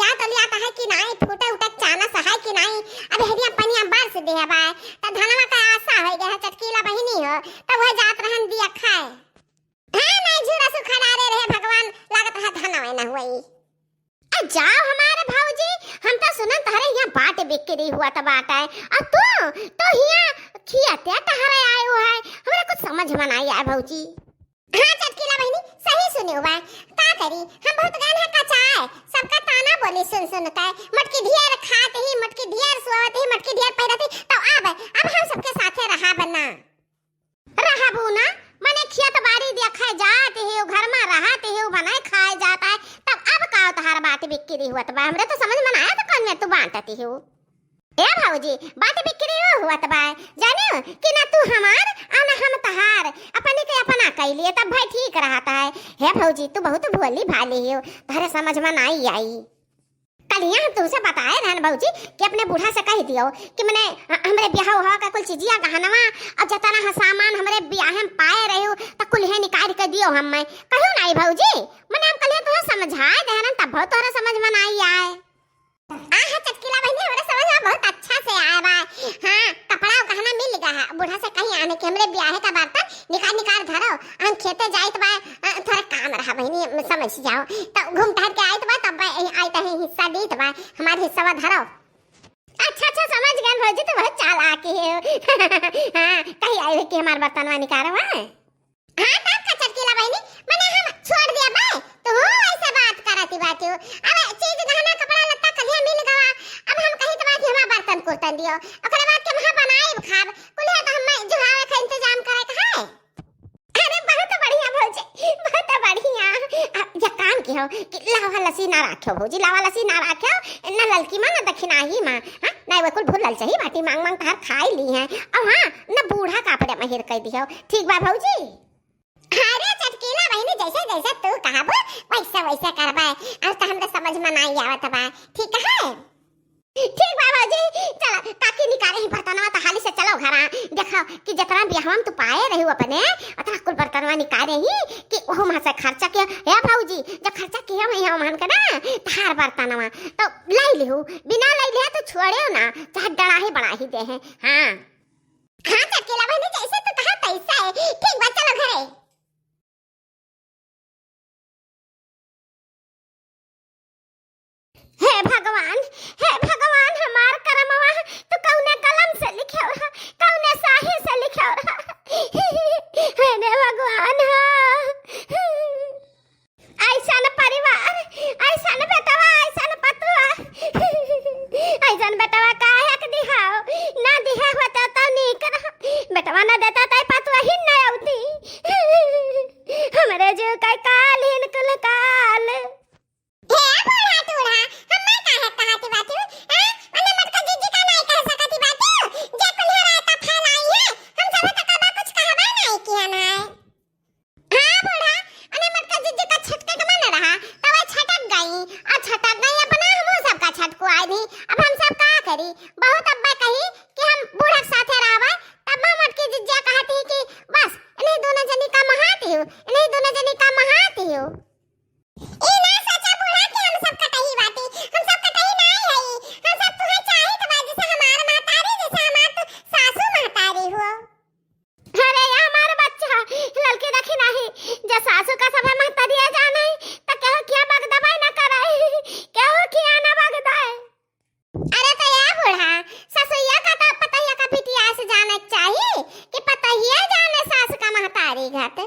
लिया तो लिया है कि नहीं, फूटे उठे चाना सहाय कि नहीं। अब हेरिया पनिया बार से देह बाय त धनवा का आशा हो गया है, चटकीला बहिनी हो तब वह जात रहन दिया खाए। हां नहीं झूरा सुखा डाले रहे भगवान, लागत है धनवा न हुई। जाओ हमारे भौजी, हम तो सुनन तहरे यहाँ बाट बिक्री हुआ त बाट है और तू तो यहाँ खियाते तहरे आए हो है, हमरा कुछ समझ में नहीं आया भौजी। हाँ चटकीला बहिनी सही सुने हुआ का करी, हम बहुत गान है कच्चा है, सबका ताना बोली सुन सुन के मटकी ढेर खाते ही, मटकी ढेर सुआते ही, मटकी ढेर पहिरते तो अब हम सबके साथे रहा बना रहा बुना मने खियत बारी दिया खाए जाते हो, घर में रहते हो बनाए खाए जाता है, तब अब का तहार बात बिक्री हुआ त हमरे तो समझ में आया तो कौन में तू बांटती हो। ए भौजी बात बिक्री हुआ त बा जाने कि ना तू हमार और ना हम तहार, अपने के अपना कह लिए तब भाई ठीक रहता है। हे भौजी तू बहुत भोली भाली हो, तहरे समझ में नहीं आई। कल यहाँ तुमसे बताए रहन भौजी कि अपने बूढ़ा से कह दियो कि मैंने हमरे ब्याह हुआ का कुल चीजिया गहनवा और जतना सामान हमरे ब्याह में पाए रहे हो त कुल है निकाल के दियो हम मैं कहूं नहीं भौजी, मैंने हम कल तुझे समझाए देहन तब बहुत तोरा समझ में नहीं आए। आहा चटकीला बहनी हमरे समझ में बहुत अच्छा से आया बा। हां कपड़ा और गहना मिल गया है, बूढ़ा से कहीं आने के हमरे ब्याह का बर्तन निकाल निकाल धरो, हम खेते जाइत बा थोड़ा काम रहा बहनी समझ जाओ, तो घूम टहल के आइत बा तब आई तही हिस्सा दीत बा, हमारे हिस्सा धरो। अच्छा अच्छा समझ गए भौजी, तो बहुत चालाक है। हां कहीं आए कि हमार बर्तनवा निकालवा। हां तब का चटकीला बहनी मने हम छोड़ दिया बा, तो ऐसे बात करती बात हो। अब चीज गहना कपड़ा लत्ता कलिया मिल गवा, अब हम कहीं तो बात हमार बर्तन कुर्तन दियो, ओकरे बाद के हम बनाए खाब कुल है तो हम जुहावे का इंतजाम करे का है। अरे बहुत बढ़िया भौजी बहुत बढ़िया। अब ये काम की हो कि लावा लसी ना राखो भौजी, लावा लसी ना राखो ना ललकी मां ना दक्षिणाही मां, हां नहीं वो कुल भूल लल चाहिए बाटी मांग मांग तार खाई ली है। अब हां ना बूढ़ा कापड़े महिर कह दियो ठीक बा भौजी। अरे चटकीला बहनी जैसे जैसे तू कहबो वैसे वैसे करबा, अब तो हमरे समझ में नहीं आवत बा ठीक है। ठीक बा भौजी चलो ताकि निकाले ही बर्तनवा तो हाली से चलो घरा, देखो कि जितना ब्याहवा में तू पाए रही हो अपने उतना कुल बर्तनवा निकाले ही कि ओह मां से खर्चा किया है भौजी, जब खर्चा किया मैं हम मान के ना तार बर्तनवा तो लाई लिहू, बिना लाई ले तो छोड़ियो ना, चाहे डरा ही बना ही दे हैं। हां हां चटकीला बहनी जैसे तू कहा तैसा है, ठीक बा चलो घरे। हे भगवान हमार करमवा तो कौने कलम से लिखे हो, कौने साही से लिखे हो। हे भगवान ऐसा न परिवार, ऐसा न बेटवा, ऐसा न पतुआ, ऐसा न बेटवा काहे के दिहाओ ना दिहा होता तो नीक रहा, बेटवा ना देता तो पतुआ ही न आउती। हमरे जो कई काल हिन कुल काल बहुत अब्बा कही कि हम बूढ़ा साथे रहबा, तब हम मटकी जिज्जा कहती कि बस इन्हीं दोनों जनी का महाती हो, इन्हीं दोनों जनी का महाती हो। ए ना सच्चा बूढ़ा कि हम सब कटही बाटी, हम सब कटही नहीं है, हम सब तुम्हें चाहे तो बाजी से हमार महतारी जैसे हमार तो सासू महतारी हो। अरे या हमारा बच्चा लड़की रखी नहीं जो सासू का सब महतारी आ जाना है तो कहो क्या बगदबाई ना कराए, कहो किया ना बगदाए। अरे तो या बूढ़ा ससुया का तो पतैया का बिटिया से जाने चाहिए कि पतैया जाने सास का महतारी घाट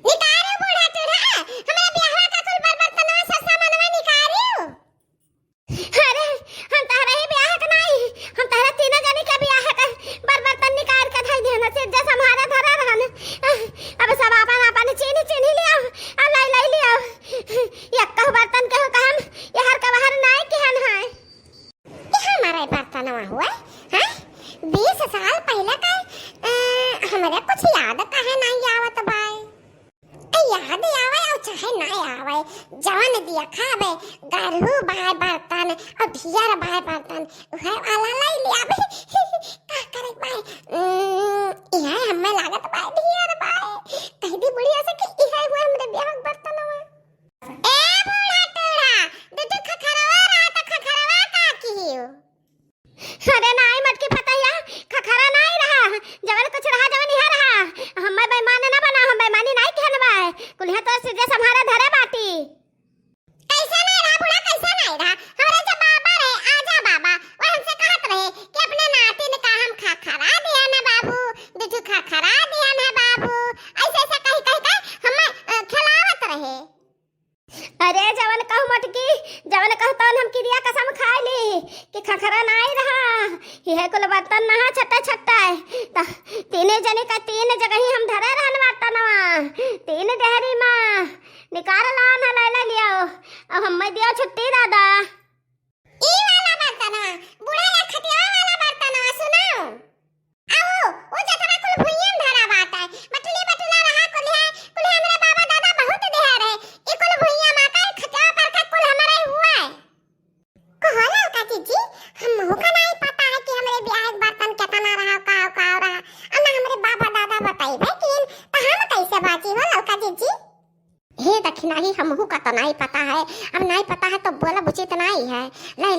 निकारे बूढ़ा टूढ़ा हमरा ब्याहवा का कुल बर्तनवा सस्ता मनवा निकारियो। अरे हम तहरा ही ब्याह का नहीं, हम तहरा तीनों जनी का ब्याह का बर्तन निकाल के धई देना से जैसे हमारा धरा रहन। अब सब अपन अपन चीनी लिया और लाई लिया, एक कह बर्तन कहो का हम यहर का बाहर नहीं केहन है कि हमारा बर्तनवा हुआ है 20 साल पहले का। हमरे कुछ याद काहे नहीं आवत बाई, याद आवे और चाहे ना आवे जवन दिया खावे गरहू बाय बर्तन और ढियर बाय बर्तन उहे वाला लाई लिया बे का करे बाय यह हमें लागत बाय ढियर बाय कह दी बुढ़िया से कि यह हुआ हमरे ब्याह बर्तनवा। ए बूढ़ा टूढ़ा कहूँ मटकी जवन कहूँ तवन हम क्रिया कसम खा ली कि खखरा नहीं रहा यह कुल बर्तन नहा छट्टा छट्टा है तीने जने का तीन जगह ही हम धरे रहन बर्तनवा तीन डेहरी माँ निकाल ला ना ले लियो अब हम दियो छुट्टी दादा ई वाला बर्तनवा बूढ़ा या खटिया वाला बर्तनवा सुनाओ आओ ओ जतरा कुल भुइयन धरा बाटा बटली बटला रहा कुल हमरे बाबा दादा बहुत देह रहे ई कुल भुइया मा का खटिया पर का कुल हमरे हुआ है कहला का जी हम हो का नहीं पता है कि हमरे ब्याह के बर्तन कितना रहा का रहा अन्ना हमरे बाबा दादा बताई लेकिन त हम कैसे बाजी हो का जी हे दक्षिणा ही हमहू का तो नहीं पता है अब नहीं पता है तो बोला उचित नहीं है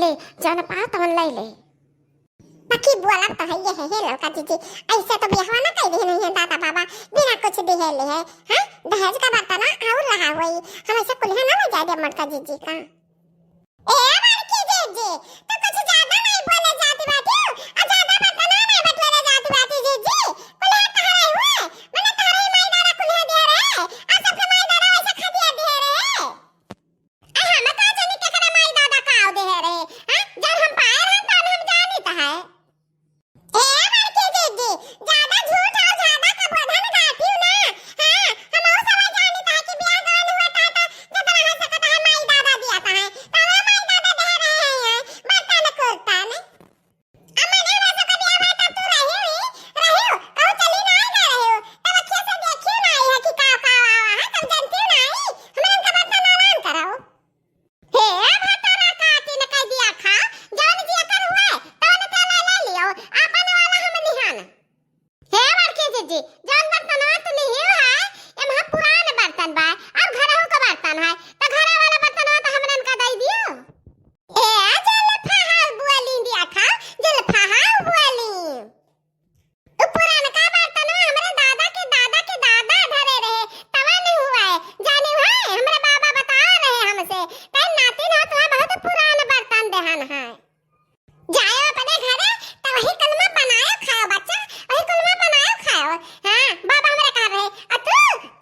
ले जन पाओ तो ले ले बाकी बोला तो है ये है लड़का जी ऐसे तो ब्याह ना कह दे नहीं है दादा बाबा बिना कुछ दिहे ले है हां दहेज का बर्तन और रहा वही हम ऐसे कुल्हा ना जा दे मटका जी का ए मटकी जी तो कुछ ज्यादा नहीं बोले जाती बात आ ज्यादा बर्तन नहीं बटले जाती बात जी कुल्हा तहरे हुए मैंने तहरे माई दादा कुल्हा दे रहे आ सब के माई दादा वैसे खा दिया दे रहे आ हम का जानी के करे माई दादा का दे रहे हां जब हम पाए हैं तब हम जानी त है ए मरके जी ज्यादा झूठ और ज्यादा कबोधन गाती हूं ना हां हम और सब जानी था कि ब्याह गान हुआ था जितना हो सकता है माई दादा दिया था है तो माई दादा दे रहे हैं बर्तन कोता ने अमने वैसे का ब्याह हुआ तब तू रहे कहू चली नहीं रहे हो तब अच्छे से देखियो नहीं है कि का है तब जानती नहीं हमरे उनका बर्तन आराम कराओ हे भतरा काटी ने कह दिया खा जान दिया कर हुआ तो ने ले लियो आपन वाला हम निहान हे मरके जी जान बर्तन तो नहीं है एम पुरान बर्तन बा और घरहु का बर्तन है तो घरे वाला बर्तन तो हमरन का दई दियो ए जल फहा बुआली दिया खा जल फहा बुआली तो पुरान का बर्तन हमरे दादा के दादा धरे रहे तवा नहीं हुआ है जाने है हमरे बाबा बता रहे हमसे तै नाती ना तो बहुत पुरान बर्तन देहन है जाओ अपने घरे तो वही कलमा बनायो खाओ बच्चा वही कलमा बनायो खाओ हां बाबा हमरे कह रहे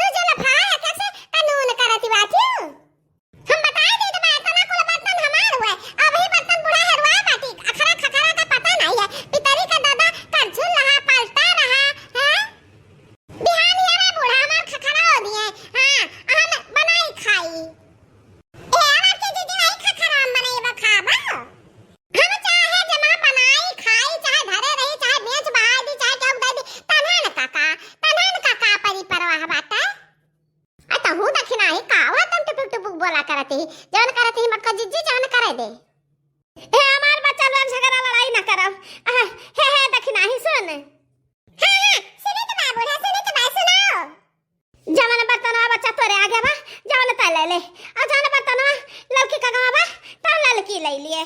तू जो लफा है कैसे कानून करती बाती हम बताए दे तो इतना कुल बर्तन हमार हुआ अभी बर्तन बुढ़ा हरवा बाटी अखरा खखरा का पता नहीं है पितरी का दादा करझुल रहा पलटा रहा हां बिहान ही रे बूढ़ा हमार खखरा हो दिए हां हम बनाई खाई ए हमार के जी नहीं खखरा हम बनाई खाबा हम चाहे जमा बनाई खाई चाहे धरे रही चाहे बेच बहा दी चाहे चौक दे दी तनहन काका परी परवाह बात है अत हूं दक्षिणा ही कावा तुम टुक बोला करती जवन करती मक्का जिज्जी जान करे दे हे हमार बच्चा लोग झगड़ा लड़ाई ना करब हे दक्षिणा ही सुन हां सुनी तो बाबू रे सुनी तो भाई सुनाओ जवन बर्तन बच्चा तोरे आगे बा जवन त ले और जवन बर्तन लड़की का गवा बा त लड़की ले लिए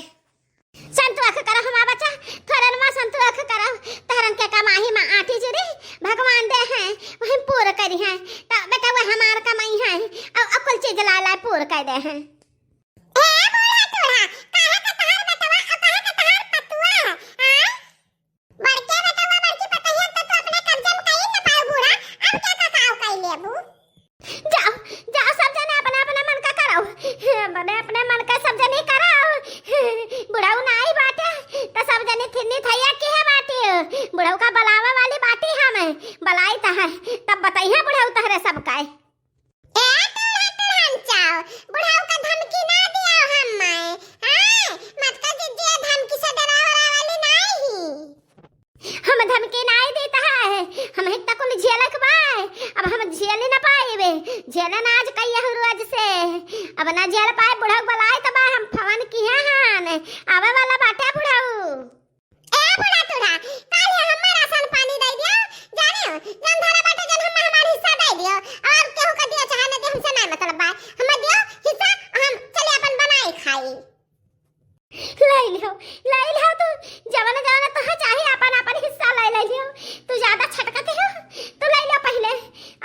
संतुख करो हमारा बच्चा थोरन मा संतुख करो तहरन के कमाही में आठी जरी भगवान दे हैं वही पूरा करी हैं त बेटा वो हमार कमाई है अब अकुल चीज ला पूरा कर दे हैं ए बोला तोरा काहे का तहर बतवा और काहे का तहर पतुआ हां बड़के बतवा बड़की पतहिया तो तू अपने कब्जे में कहीं न पाओ बूढ़ा अब क्या का काव कई लेबू जाओ सब जने अपना अपना मन का करो अपने मन का सब जने करो बुढ़ाऊ नहीं बाटे तो सब जने थिन्नी थैया की है बाटी बुढ़ाऊ का बलावा वाली बाटी हमें बलाई त है तब बताइए बुढ़ाऊ तहरे सब का ए तुरंत चाओ बुढ़ाऊ का धमकी ना दिया हम हां मत का जिज्जी धमकी से डरावरा वाली नहीं हम धमकी नहीं देता है हम एक तक में झेलक बाय अब हम झेल ना पाएबे झेलन आज कई रोज से अब ना झेल पाए बुढ़ाऊ बलाई त बा हम फवन की हां आवे वाला बाटे बुढ़ाऊ ए बुढ़ा तुरा काल हमारा सन पानी दे दियो जानियो जन धरा बाटे जन हम हमार हिस्सा दे दियो और केहू का दियो चाहे ना दे हमसे नहीं मतलब बा हम दियो हिस्सा हम चले अपन बनाई खाई ले लियो तू जवन तो चाहे अपन अपन हिस्सा ले लियो तू ज्यादा छटकते हो तो ले लियो पहले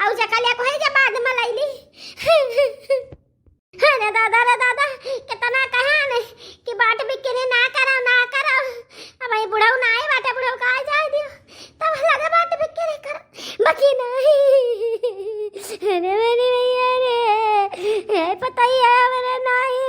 आउ जकलिया को है के बाद में ले ली अरे दादा कितना कहा ने कि बाट बिकने ना करो अब ये बुढ़ाऊ ना आए बाटे बुढ़ाऊ का आ जाए दियो तब लगे बाट बिकने कर बाकी नहीं अरे मेरी भैया रे बताइए, मेरे नहीं